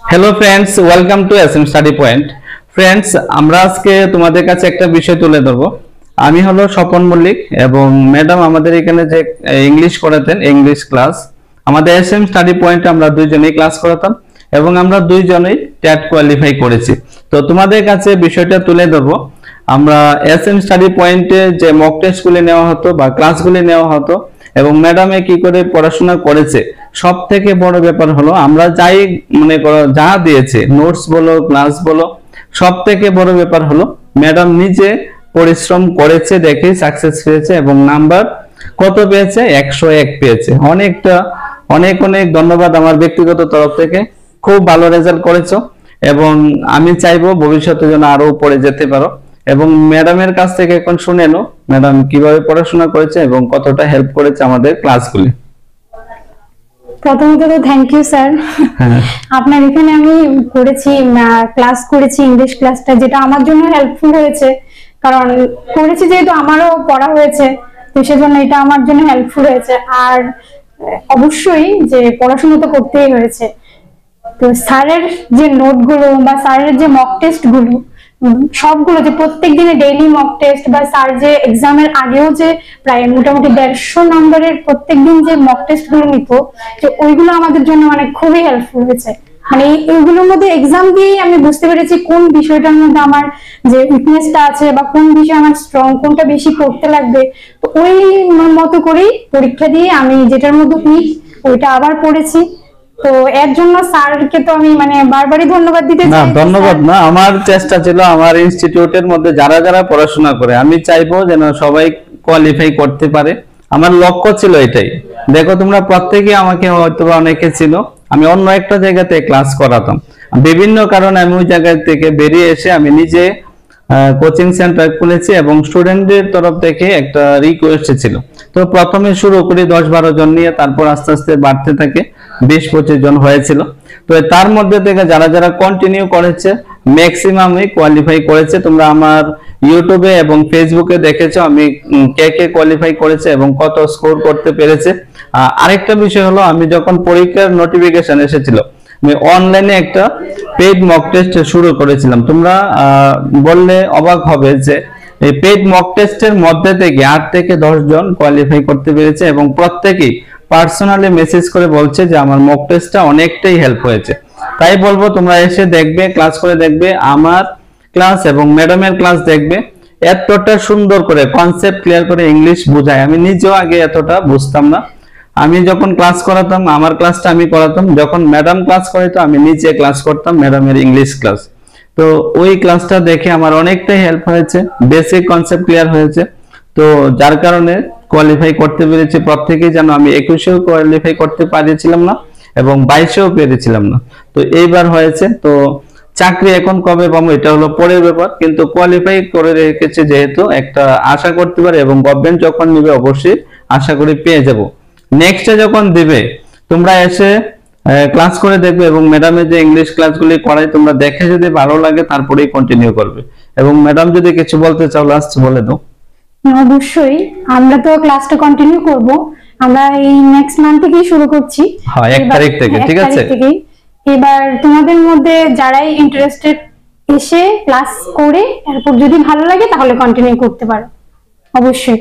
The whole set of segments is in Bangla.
Hello friends, welcome to SM study point. Friends, আমরা আজকে তোমাদের কাছে একটা বিষয় তুলে ধরবো। আমি হলো স্বপন মল্লিক এবং ম্যাডাম আমাদের এখানে যে ইংলিশ করাতেন, ইংলিশ ক্লাস আমাদের এসএম স্টাডি পয়েন্টে আমরা দুইজনেই ক্লাস করাতাম এবং আমরা দুইজনেই টেট কোয়ালিফাই করেছি। তো তোমাদের কাছে বিষয়টা তুলে ধরবো। আমরা এসএম স্টাডি পয়েন্টে যে মক টেস্টগুলি নেওয়া হতো বা ক্লাসগুলি নেওয়া হতো এবং ম্যাডামে কি করে পড়াশোনা করেছে, সব থেকে বড় ব্যাপার হলো আমরা যাই মনে করো যা দিয়েছে, নোটস বলো ক্লাস বলো, সব থেকে বড় ব্যাপার হলো ম্যাডাম নিজে পরিশ্রম করেছে দেখে সাকসেস পেয়েছে এবং নাম্বার কত পেয়েছে? 101 পেয়েছে। অনেক অনেক ধন্যবাদ আমার ব্যক্তিগত তরফ থেকে। খুব ভালো রেজাল্ট করেছো এবং আমি চাইবো ভবিষ্যতে যেন আরো উপরে যেতে পারো। এবং ম্যাডামের কাছ থেকে এখন শুনে নো ম্যাডাম কিভাবে পড়াশোনা করেছে এবং কতটা হেল্প করেছে আমাদের ক্লাসগুলি। প্রথমত তো থ্যাংক ইউ স্যার। আপনার এখানে আমি করেছি, ক্লাস করেছি ইংলিশ ক্লাসটা, যেটা আমার জন্য হেল্পফুল হয়েছে, কারণ করেছি যেহেতু আমারও পড়া হয়েছে, তো সেজন্য এটা আমার জন্য হেল্পফুল হয়েছে। আর অবশ্যই যে পড়াশোনা তো করতেই হয়েছে, তো স্যারের যে নোটগুলো বা স্যারের যে মক টেস্ট গুলো সবগুলো, যে প্রত্যেক দিনে ডেইলি মক টেস্ট বা স্যার যে এক্সামের আগেও যে প্রায় মোটামুটি 150 নম্বরের প্রত্যেকদিন যে মক টেস্ট গুলো নিত, যে ওইগুলো আমাদের জন্য মানে খুবই হেল্পফুল হয়েছে। মানে এইগুলোর মধ্যে এক্সাম দিয়েই আমি বুঝতে পেরেছি কোন বিষয়টার মধ্যে আমার যে উইকনেসটা আছে বা কোন বিষয় আমার স্ট্রং, কোনটা বেশি পড়তে লাগবে। তো ওই মতো করেই পরীক্ষা দিয়ে আমি যেটার মধ্যে উইক ওইটা আবার পড়েছি। তো এর জন্য স্যারকে তো আমি মানে বারবারই ধন্যবাদ দিতে চাই। না, ধন্যবাদ না, আমার চেষ্টা ছিল আমার ইনস্টিটিউটের মধ্যে যারা যারা পড়াশোনা করে আমি চাইবো যেন সবাই কোয়ালিফাই করতে পারে। আমার লক্ষ্য ছিল এটাই। দেখো তোমরা প্রত্যেকে আমাকে হয়তো অনেকে ছিল, আমি অন্য একটা জায়গাতে ক্লাস করাতাম, বিভিন্ন কারণে আমি ওই জায়গা থেকে বেরিয়ে এসে আমি নিজে কোচিং সেন্টার খুলেছি এবং স্টুডেন্টদের তরফ থেকে একটা রিকোয়েস্ট ছিল। তো প্রথমে শুরু করি 10-12 জন নিয়ে, তারপর আস্তে আস্তে বাড়তে থাকে, 20-25 জন হয়েছিল। তো তার মধ্যে থেকে যারা যারা কন্টিনিউ করেছে ম্যাক্সিমামই কোয়ালিফাই করেছে। তোমরা আমার ইউটিউবে এবং ফেসবুকে দেখেছো আমি কে কে কোয়ালিফাই করেছে এবং কত স্কোর করতে পেরেছে। আরেকটা বিষয় হলো, আমি যখন পরীক্ষার নোটিফিকেশন এসেছিল আমি অনলাইনে একটা পেইড মক টেস্ট শুরু করেছিলাম। তোমরা বললে অবাক হবে যে এই পেইড মক টেস্টের মধ্যে থেকে 8 থেকে 10 জন কোয়ালিফাই করতে পেরেছে এবং প্রত্যেকেই পার্সোনালি মেসেজ করে বলছে যে আমার মক টেস্টটা অনেকটাই হেল্প হয়েছে। তাই বলবো তোমরা এসে দেখবে, ক্লাস করে দেখবে, আমার ক্লাস এবং ম্যাডামের ক্লাস দেখবে। এতটা সুন্দর করে কনসেপ্ট ক্লিয়ার করে ইংলিশ বোঝায়, আমি নিজেও আগে এতটা বুঝতাম না। আমি যখন ক্লাস করাতাম আমার ক্লাসটা আমি করাতাম, যখন ম্যাডাম ক্লাস করাইতো আমি নিজে ক্লাস করতাম ম্যাডামের ইংলিশ ক্লাস। তো ওই ক্লাসটা দেখে আমার অনেকটাই হেল্প হয়েছে, বেসিক কনসেপ্ট ক্লিয়ার হয়েছে। তো যার কারণে কোয়ালিফাই করতে পেরেছি প্রত্যেকেই। যেন আমি 21-এও কোয়ালিফাই করতে পারিছিলাম না এবং 22-এও পেরেছিলাম না, তো এইবার হয়েছে। তো চাকরি এখন কবে পাবো এটা হলো পরের ব্যাপার, কিন্তু কোয়ালিফাই করে রেখেছে যেহেতু একটা আশা করতে পারে এবং গভর্নমেন্ট যখন নেবে অবশ্যই আশা করি পেয়ে যাব। নেক্সটে যখন দিবে তোমরা এসে ক্লাস করে দেখবে এবং ম্যাডামের যে ইংলিশ ক্লাসগুলি করায় তোমরা দেখে যদি ভালো লাগে তারপরেই কন্টিনিউ করবে। এবং ম্যাডাম যদি কিছু বলতে চাও লাস্ট বলে দাও। অবশ্যই আমরা তো ক্লাসটা কন্টিনিউ করব, আমরা এই নেক্সট মান্থ থেকেই শুরু করছি। হ্যাঁ, 1 তারিখ থেকে, ঠিক আছে। এবার তোমাদের মধ্যে যারাই ইন্টারেস্টেড এসে ক্লাস করে এরপর যদি ভালো লাগে তাহলে কন্টিনিউ করতে পারো অবশ্যই।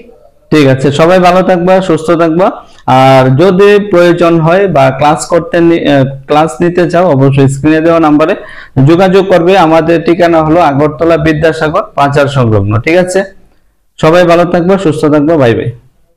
ঠিক আছে, সবাই ভালো থাকবা, সুস্থ থাকবা। আর যদি প্রয়োজন হয় বা ক্লাস নিতে চাও অবশ্যই স্ক্রিনে দেওয়া নম্বরে যোগাযোগ করবে। আমাদের ঠিকানা হলো আগরতলা বিদ্যাসাগর 5 সংলগ্ন, ঠিক আছে। সবাই ভালো থাকবা, সুস্থ থাকবা, বাই বাই।